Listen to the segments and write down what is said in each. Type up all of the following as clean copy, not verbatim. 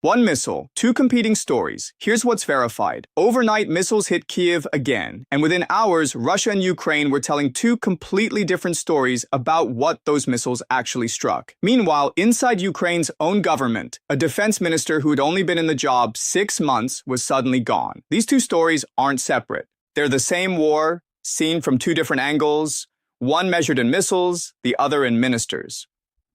One missile, two competing stories. Here's what's verified. Overnight, missiles hit Kyiv again, and within hours, Russia and Ukraine were telling two completely different stories about what those missiles actually struck. Meanwhile, inside Ukraine's own government, a defense minister who had only been in the job 6 months was suddenly gone. These two stories aren't separate. They're the same war, seen from two different angles, one measured in missiles, the other in ministers.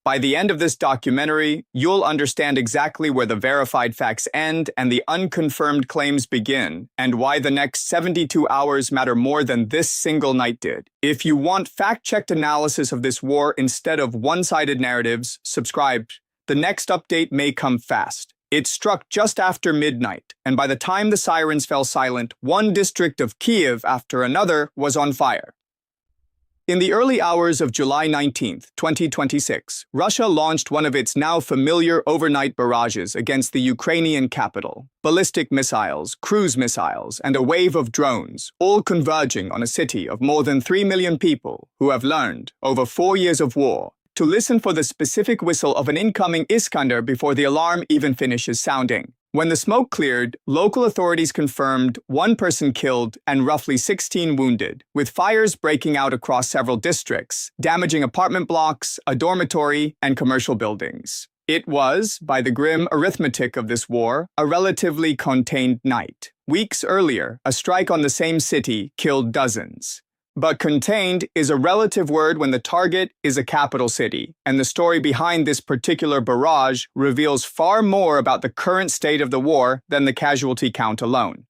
By the end of this documentary, you'll understand exactly where the verified facts end and the unconfirmed claims begin, and why the next 72 hours matter more than this single night did. If you want fact-checked analysis of this war instead of one-sided narratives, subscribe. The next update may come fast. It struck just after midnight, and by the time the sirens fell silent, one district of Kyiv after another was on fire. In the early hours of July 19, 2026, Russia launched one of its now familiar overnight barrages against the Ukrainian capital. Ballistic missiles, cruise missiles, and a wave of drones, all converging on a city of more than 3 million people who have learned, over 4 years of war, to listen for the specific whistle of an incoming Iskander before the alarm even finishes sounding. When the smoke cleared, local authorities confirmed 1 person killed and roughly 16 wounded, with fires breaking out across several districts, damaging apartment blocks, a dormitory, and commercial buildings. It was, by the grim arithmetic of this war, a relatively contained night. Weeks earlier, a strike on the same city killed dozens. But contained is a relative word when the target is a capital city, and the story behind this particular barrage reveals far more about the current state of the war than the casualty count alone.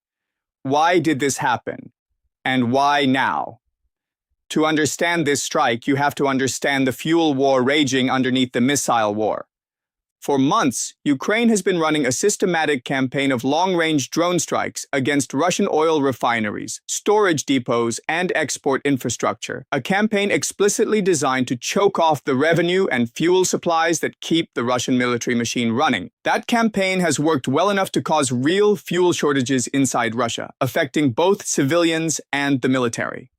Why did this happen? And why now? To understand this strike, you have to understand the fuel war raging underneath the missile war. For months, Ukraine has been running a systematic campaign of long-range drone strikes against Russian oil refineries, storage depots, and export infrastructure, a campaign explicitly designed to choke off the revenue and fuel supplies that keep the Russian military machine running. That campaign has worked well enough to cause real fuel shortages inside Russia, affecting both civilians and the military.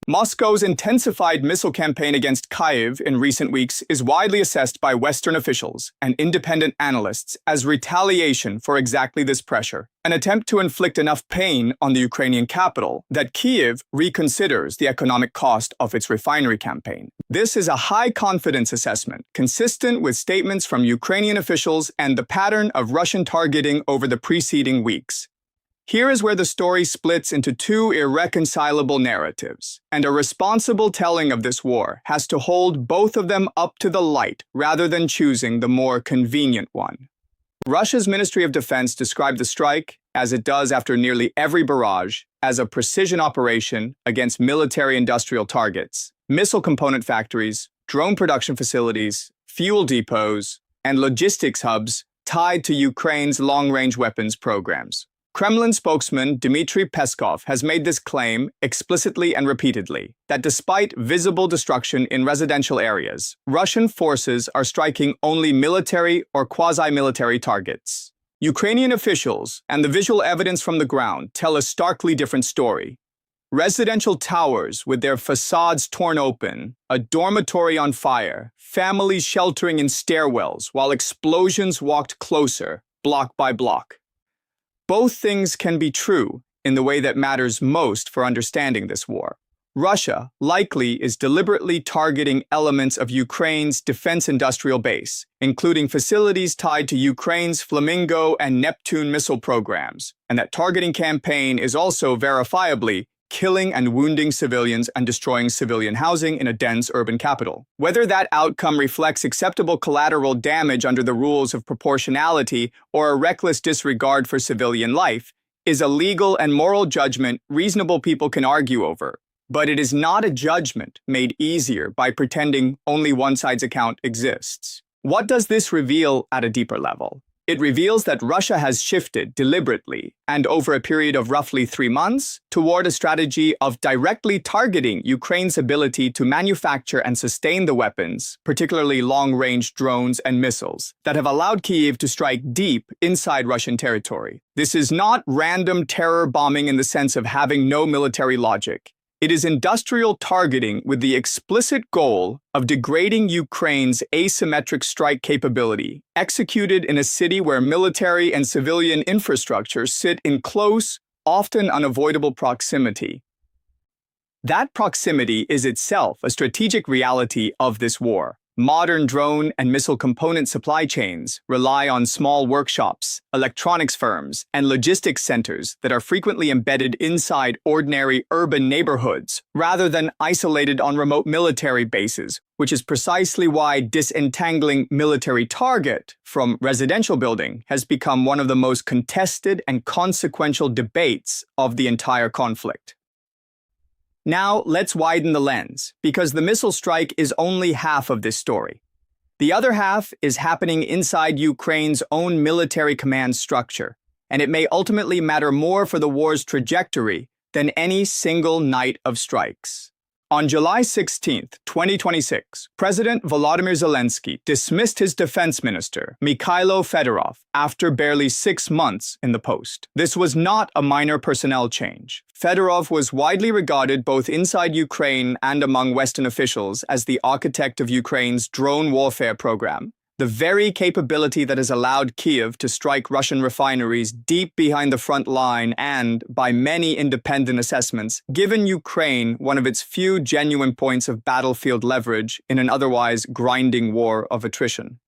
Moscow's intensified missile campaign against Kyiv in recent weeks is widely assessed by Western officials and independent analysts as retaliation for exactly this pressure, an attempt to inflict enough pain on the Ukrainian capital that Kyiv reconsiders the economic cost of its refinery campaign. This is a high-confidence assessment, consistent with statements from Ukrainian officials and the pattern of Russian targeting over the preceding weeks. Here is where the story splits into two irreconcilable narratives, and a responsible telling of this war has to hold both of them up to the light rather than choosing the more convenient one. Russia's Ministry of Defense described the strike, as it does after nearly every barrage, as a precision operation against military-industrial targets, missile component factories, drone production facilities, fuel depots, and logistics hubs tied to Ukraine's long-range weapons programs. Kremlin spokesman Dmitry Peskov has made this claim explicitly and repeatedly, that despite visible destruction in residential areas, Russian forces are striking only military or quasi-military targets. Ukrainian officials and the visual evidence from the ground tell a starkly different story. Residential towers with their facades torn open, a dormitory on fire, families sheltering in stairwells while explosions walked closer, block by block. Both things can be true in the way that matters most for understanding this war. Russia likely is deliberately targeting elements of Ukraine's defense industrial base, including facilities tied to Ukraine's Flamingo and Neptune missile programs, and that targeting campaign is also verifiably killing and wounding civilians and destroying civilian housing in a dense urban capital. Whether that outcome reflects acceptable collateral damage under the rules of proportionality or a reckless disregard for civilian life is a legal and moral judgment reasonable people can argue over. But it is not a judgment made easier by pretending only one side's account exists. What does this reveal at a deeper level? It reveals that Russia has shifted deliberately, and over a period of roughly 3 months, toward a strategy of directly targeting Ukraine's ability to manufacture and sustain the weapons, particularly long-range drones and missiles, that have allowed Kyiv to strike deep inside Russian territory. This is not random terror bombing in the sense of having no military logic. It is industrial targeting with the explicit goal of degrading Ukraine's asymmetric strike capability, executed in a city where military and civilian infrastructure sit in close, often unavoidable proximity. That proximity is itself a strategic reality of this war. Modern drone and missile component supply chains rely on small workshops, electronics firms, and logistics centers that are frequently embedded inside ordinary urban neighborhoods, rather than isolated on remote military bases, which is precisely why disentangling military target from residential building has become one of the most contested and consequential debates of the entire conflict. Now, let's widen the lens, because the missile strike is only half of this story. The other half is happening inside Ukraine's own military command structure, and it may ultimately matter more for the war's trajectory than any single night of strikes. On July 16, 2026, President Volodymyr Zelensky dismissed his defense minister, Mikhailo Fedorov, after barely 6 months in the post. This was not a minor personnel change. Fedorov was widely regarded both inside Ukraine and among Western officials as the architect of Ukraine's drone warfare program, the very capability that has allowed Kyiv to strike Russian refineries deep behind the front line and, by many independent assessments, given Ukraine one of its few genuine points of battlefield leverage in an otherwise grinding war of attrition.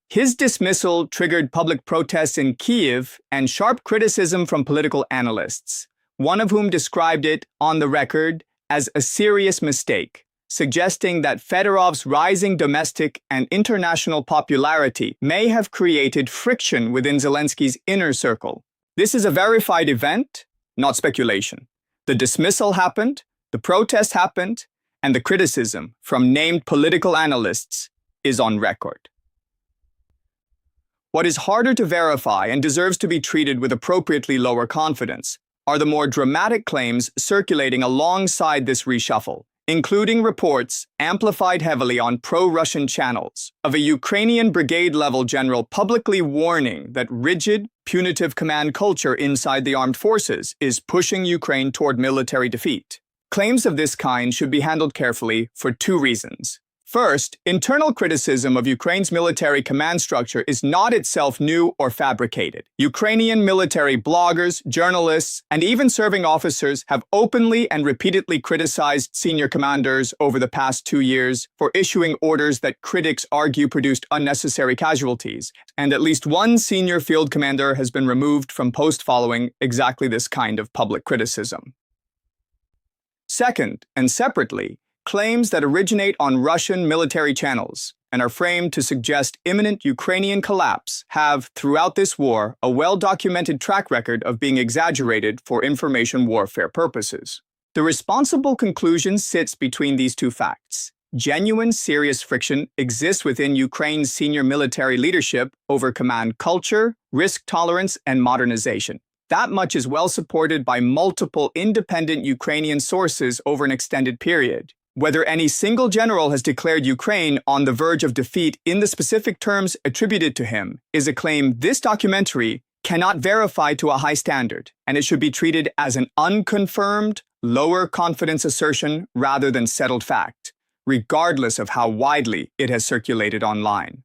His dismissal triggered public protests in Kyiv and sharp criticism from political analysts, one of whom described it, on the record, as a serious mistake, suggesting that Fedorov's rising domestic and international popularity may have created friction within Zelensky's inner circle. This is a verified event, not speculation. The dismissal happened, the protest happened, and the criticism from named political analysts is on record. What is harder to verify and deserves to be treated with appropriately lower confidence are the more dramatic claims circulating alongside this reshuffle, including reports amplified heavily on pro-Russian channels of a Ukrainian brigade-level general publicly warning that rigid, punitive command culture inside the armed forces is pushing Ukraine toward military defeat. Claims of this kind should be handled carefully for 2 reasons. First, internal criticism of Ukraine's military command structure is not itself new or fabricated. Ukrainian military bloggers, journalists, and even serving officers have openly and repeatedly criticized senior commanders over the past 2 years for issuing orders that critics argue produced unnecessary casualties, and at least one senior field commander has been removed from post following exactly this kind of public criticism. Second, and separately, claims that originate on Russian military channels and are framed to suggest imminent Ukrainian collapse have, throughout this war, a well-documented track record of being exaggerated for information warfare purposes. The responsible conclusion sits between these 2 facts. Genuine, serious friction exists within Ukraine's senior military leadership over command culture, risk tolerance, and modernization. That much is well supported by multiple independent Ukrainian sources over an extended period. Whether any single general has declared Ukraine on the verge of defeat in the specific terms attributed to him is a claim this documentary cannot verify to a high standard, and it should be treated as an unconfirmed, lower confidence assertion rather than settled fact, regardless of how widely it has circulated online.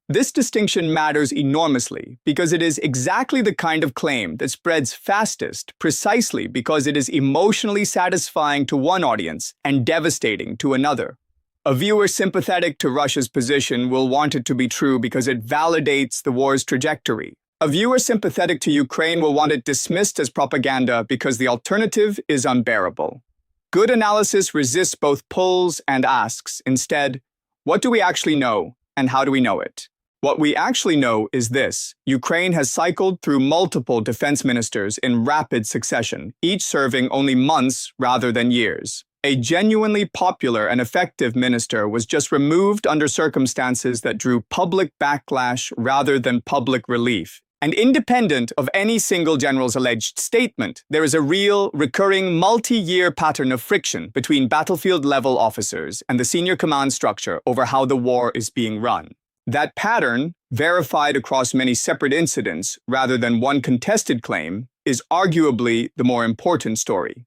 This distinction matters enormously because it is exactly the kind of claim that spreads fastest precisely because it is emotionally satisfying to one audience and devastating to another. A viewer sympathetic to Russia's position will want it to be true because it validates the war's trajectory. A viewer sympathetic to Ukraine will want it dismissed as propaganda because the alternative is unbearable. Good analysis resists both pulls and asks, instead, what do we actually know and how do we know it? What we actually know is this: Ukraine has cycled through multiple defense ministers in rapid succession, each serving only months rather than years. A genuinely popular and effective minister was just removed under circumstances that drew public backlash rather than public relief. And independent of any single general's alleged statement, there is a real, recurring, multi-year pattern of friction between battlefield-level officers and the senior command structure over how the war is being run. That pattern, verified across many separate incidents rather than one contested claim, is arguably the more important story.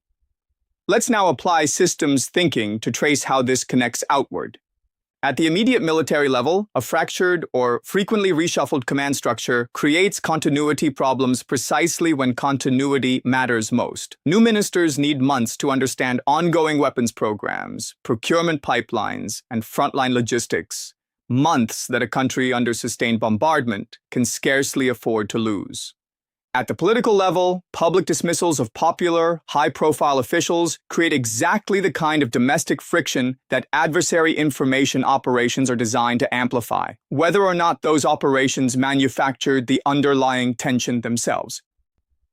Let's now apply systems thinking to trace how this connects outward. At the immediate military level, a fractured or frequently reshuffled command structure creates continuity problems precisely when continuity matters most. New ministers need months to understand ongoing weapons programs, procurement pipelines, and frontline logistics. Months that a country under sustained bombardment can scarcely afford to lose. At the political level, public dismissals of popular, high-profile officials create exactly the kind of domestic friction that adversary information operations are designed to amplify, whether or not those operations manufactured the underlying tension themselves.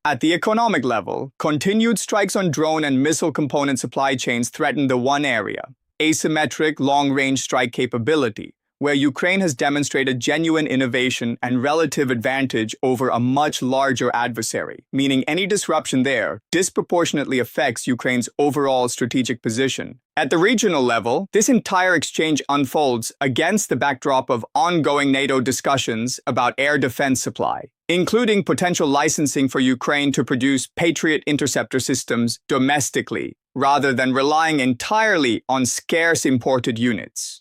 At the economic level, continued strikes on drone and missile component supply chains threaten the one area, asymmetric long-range strike capability, where Ukraine has demonstrated genuine innovation and relative advantage over a much larger adversary, meaning any disruption there disproportionately affects Ukraine's overall strategic position. At the regional level, this entire exchange unfolds against the backdrop of ongoing NATO discussions about air defense supply, including potential licensing for Ukraine to produce Patriot interceptor systems domestically, rather than relying entirely on scarce imported units.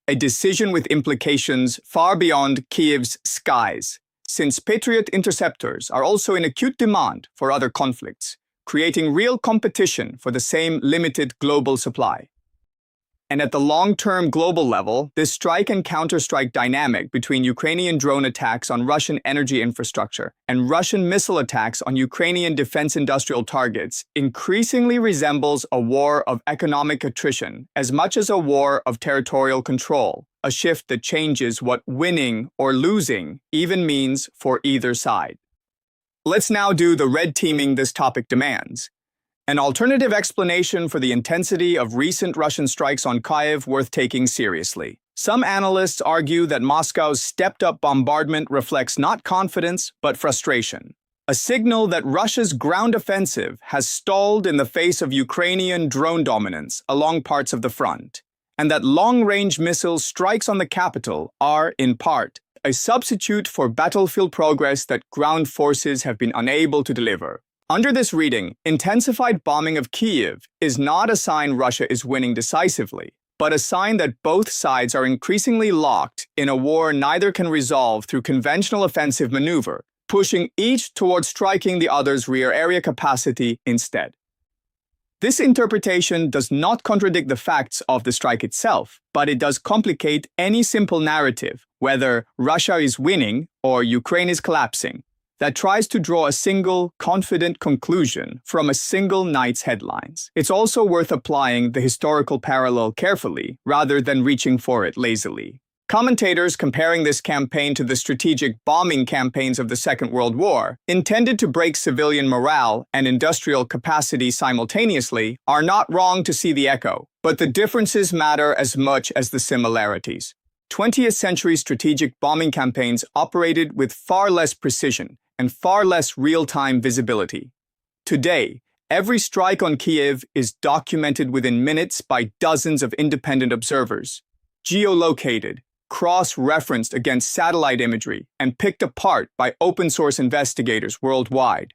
A decision with implications far beyond Kyiv's skies, since Patriot interceptors are also in acute demand for other conflicts, creating real competition for the same limited global supply. And at the long-term global level, this strike and counter-strike dynamic between Ukrainian drone attacks on Russian energy infrastructure and Russian missile attacks on Ukrainian defense industrial targets increasingly resembles a war of economic attrition as much as a war of territorial control, a shift that changes what winning or losing even means for either side. Let's now do the red teaming this topic demands. An alternative explanation for the intensity of recent Russian strikes on Kyiv worth taking seriously. Some analysts argue that Moscow's stepped-up bombardment reflects not confidence, but frustration. A signal that Russia's ground offensive has stalled in the face of Ukrainian drone dominance along parts of the front, and that long-range missile strikes on the capital are, in part, a substitute for battlefield progress that ground forces have been unable to deliver. Under this reading, intensified bombing of Kyiv is not a sign Russia is winning decisively, but a sign that both sides are increasingly locked in a war neither can resolve through conventional offensive maneuver, pushing each towards striking the other's rear area capacity instead. This interpretation does not contradict the facts of the strike itself, but it does complicate any simple narrative, whether Russia is winning or Ukraine is collapsing, that tries to draw a single, confident conclusion from a single night's headlines. It's also worth applying the historical parallel carefully, rather than reaching for it lazily. Commentators comparing this campaign to the strategic bombing campaigns of the Second World War, intended to break civilian morale and industrial capacity simultaneously, are not wrong to see the echo, but the differences matter as much as the similarities. 20th century strategic bombing campaigns operated with far less precision and far less real-time visibility. Today, every strike on Kyiv is documented within minutes by dozens of independent observers, geolocated, cross-referenced against satellite imagery, and picked apart by open-source investigators worldwide.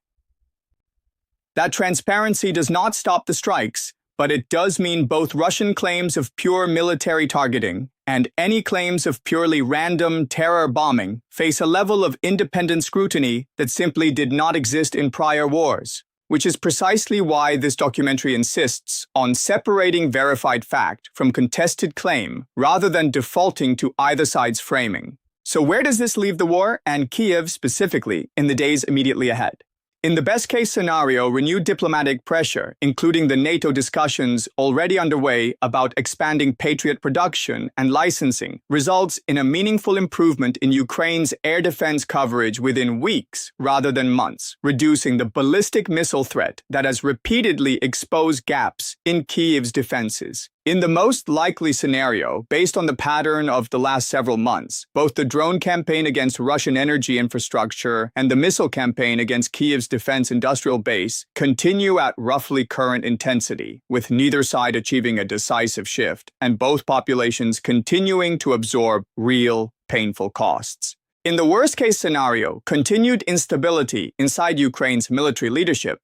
That transparency does not stop the strikes, but it does mean both Russian claims of pure military targeting and any claims of purely random terror bombing face a level of independent scrutiny that simply did not exist in prior wars, which is precisely why this documentary insists on separating verified fact from contested claim rather than defaulting to either side's framing. So where does this leave the war, and Kyiv specifically, in the days immediately ahead? In the best-case scenario, renewed diplomatic pressure, including the NATO discussions already underway about expanding Patriot production and licensing, results in a meaningful improvement in Ukraine's air defense coverage within weeks rather than months, reducing the ballistic missile threat that has repeatedly exposed gaps in Kyiv's defenses. In the most likely scenario, based on the pattern of the last several months, both the drone campaign against Russian energy infrastructure and the missile campaign against Kyiv's defense industrial base continue at roughly current intensity, with neither side achieving a decisive shift, and both populations continuing to absorb real, painful costs. In the worst-case scenario, continued instability inside Ukraine's military leadership,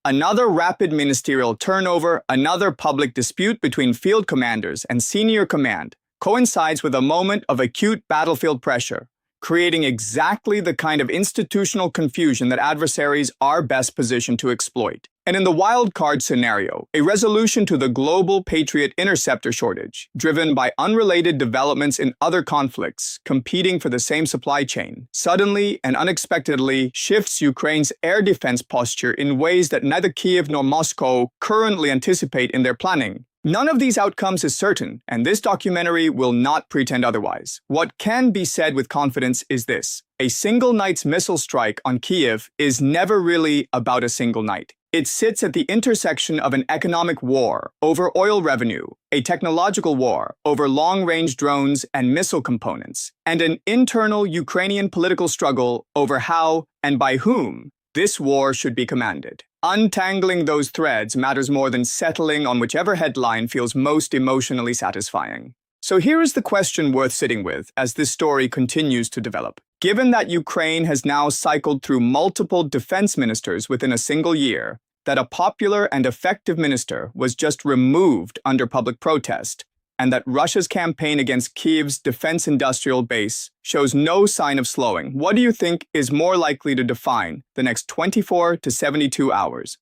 Another rapid ministerial turnover, another public dispute between field commanders and senior command, coincides with a moment of acute battlefield pressure, creating exactly the kind of institutional confusion that adversaries are best positioned to exploit. And in the wild card scenario, a resolution to the global Patriot interceptor shortage, driven by unrelated developments in other conflicts competing for the same supply chain, suddenly and unexpectedly shifts Ukraine's air defense posture in ways that neither Kyiv nor Moscow currently anticipate in their planning. None of these outcomes is certain, and this documentary will not pretend otherwise. What can be said with confidence is this: a single night's missile strike on Kyiv is never really about a single night. It sits at the intersection of an economic war over oil revenue, a technological war over long-range drones and missile components, and an internal Ukrainian political struggle over how and by whom this war should be commanded. Untangling those threads matters more than settling on whichever headline feels most emotionally satisfying. So here is the question worth sitting with as this story continues to develop. Given that Ukraine has now cycled through multiple defense ministers within a single year, that a popular and effective minister was just removed under public protest, and that Russia's campaign against Kyiv's defense industrial base shows no sign of slowing, what do you think is more likely to define the next 24 to 72 hours?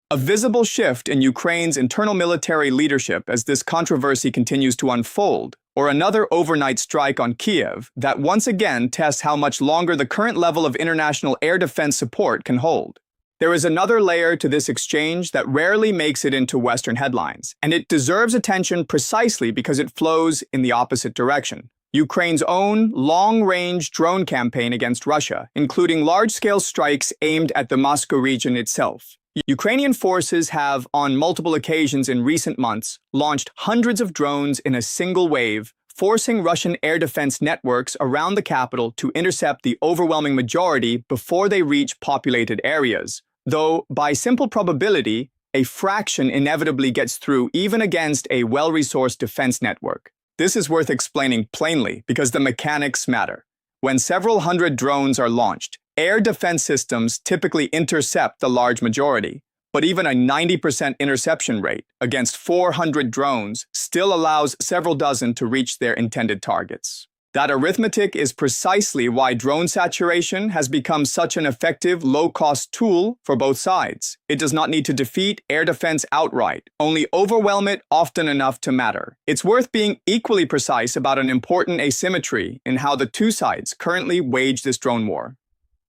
A visible shift in Ukraine's internal military leadership as this controversy continues to unfold, or another overnight strike on Kyiv that once again tests how much longer the current level of international air defense support can hold? There is another layer to this exchange that rarely makes it into Western headlines, and it deserves attention precisely because it flows in the opposite direction. Ukraine's own long-range drone campaign against Russia, including large-scale strikes aimed at the Moscow region itself. Ukrainian forces have, on multiple occasions in recent months, launched hundreds of drones in a single wave, forcing Russian air defense networks around the capital to intercept the overwhelming majority before they reach populated areas. Though, by simple probability, a fraction inevitably gets through even against a well-resourced defense network. This is worth explaining plainly because the mechanics matter. When several hundred drones are launched, air defense systems typically intercept the large majority, but even a 90% interception rate against 400 drones still allows several dozen to reach their intended targets. That arithmetic is precisely why drone saturation has become such an effective, low-cost tool for both sides. It does not need to defeat air defense outright, only overwhelm it often enough to matter. It's worth being equally precise about an important asymmetry in how the two sides currently wage this drone war.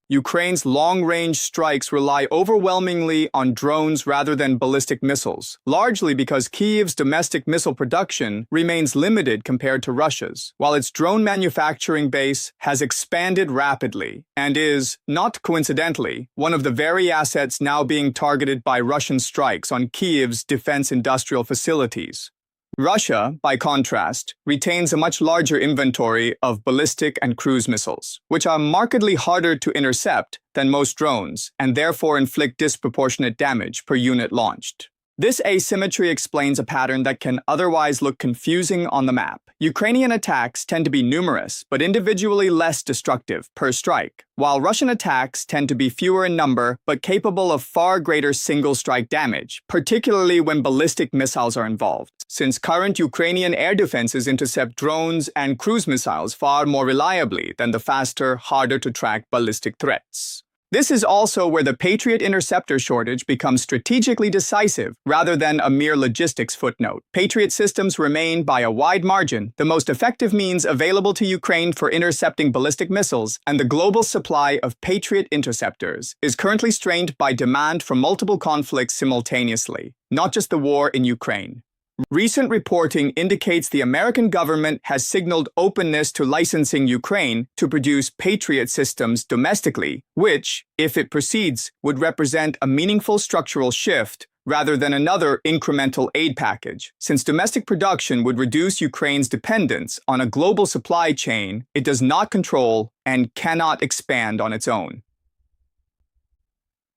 Ukraine's long-range strikes rely overwhelmingly on drones rather than ballistic missiles, largely because Kyiv's domestic missile production remains limited compared to Russia's, while its drone manufacturing base has expanded rapidly and is, not coincidentally, one of the very assets now being targeted by Russian strikes on Kyiv's defense industrial facilities. Russia, by contrast, retains a much larger inventory of ballistic and cruise missiles, which are markedly harder to intercept than most drones and therefore inflict disproportionate damage per unit launched. This asymmetry explains a pattern that can otherwise look confusing on the map. Ukrainian attacks tend to be numerous, but individually less destructive per strike, while Russian attacks tend to be fewer in number, but capable of far greater single-strike damage, particularly when ballistic missiles are involved, since current Ukrainian air defenses intercept drones and cruise missiles far more reliably than the faster, harder-to-track ballistic threats. This is also where the Patriot interceptor shortage becomes strategically decisive rather than a mere logistics footnote. Patriot systems remain, by a wide margin, the most effective means available to Ukraine for intercepting ballistic missiles, and the global supply of Patriot interceptors is currently strained by demand from multiple conflicts simultaneously, not just the war in Ukraine. Recent reporting indicates the American government has signaled openness to licensing Ukraine to produce Patriot systems domestically, which, if it proceeds, would represent a meaningful structural shift rather than another incremental aid package. Since domestic production would reduce Ukraine's dependence on a global supply chain it does not control and cannot expand on its own.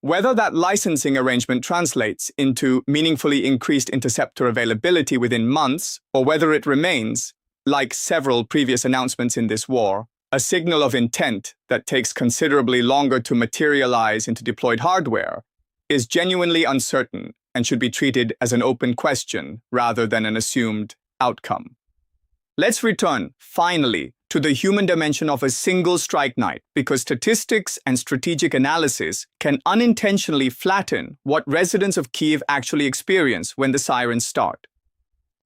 Whether that licensing arrangement translates into meaningfully increased interceptor availability within months, or whether it remains, like several previous announcements in this war, a signal of intent that takes considerably longer to materialize into deployed hardware, is genuinely uncertain and should be treated as an open question rather than an assumed outcome. Let's return, finally, to the human dimension of a single strike night, because statistics and strategic analysis can unintentionally flatten what residents of Kyiv actually experience when the sirens start.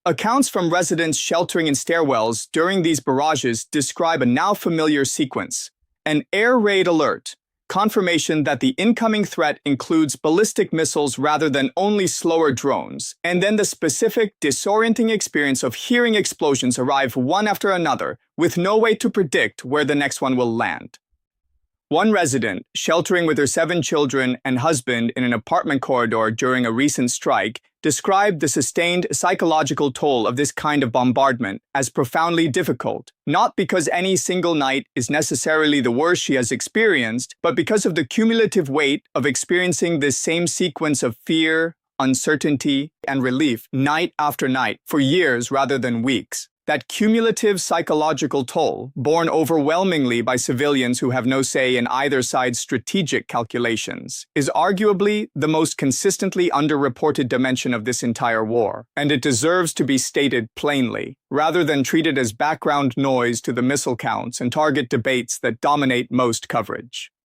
Accounts from residents sheltering in stairwells during these barrages describe a now familiar sequence: an air raid alert, confirmation that the incoming threat includes ballistic missiles rather than only slower drones, and then the specific, disorienting experience of hearing explosions arrive one after another with no way to predict where the next one will land. One resident, sheltering with her 7 children and husband in an apartment corridor during a recent strike, described the sustained psychological toll of this kind of bombardment as profoundly difficult, not because any single night is necessarily the worst she has experienced, but because of the cumulative weight of experiencing this same sequence of fear, uncertainty, and relief night after night for years rather than weeks. That cumulative psychological toll, borne overwhelmingly by civilians who have no say in either side's strategic calculations, is arguably the most consistently underreported dimension of this entire war, and it deserves to be stated plainly, rather than treated as background noise to the missile counts and target debates that dominate most coverage.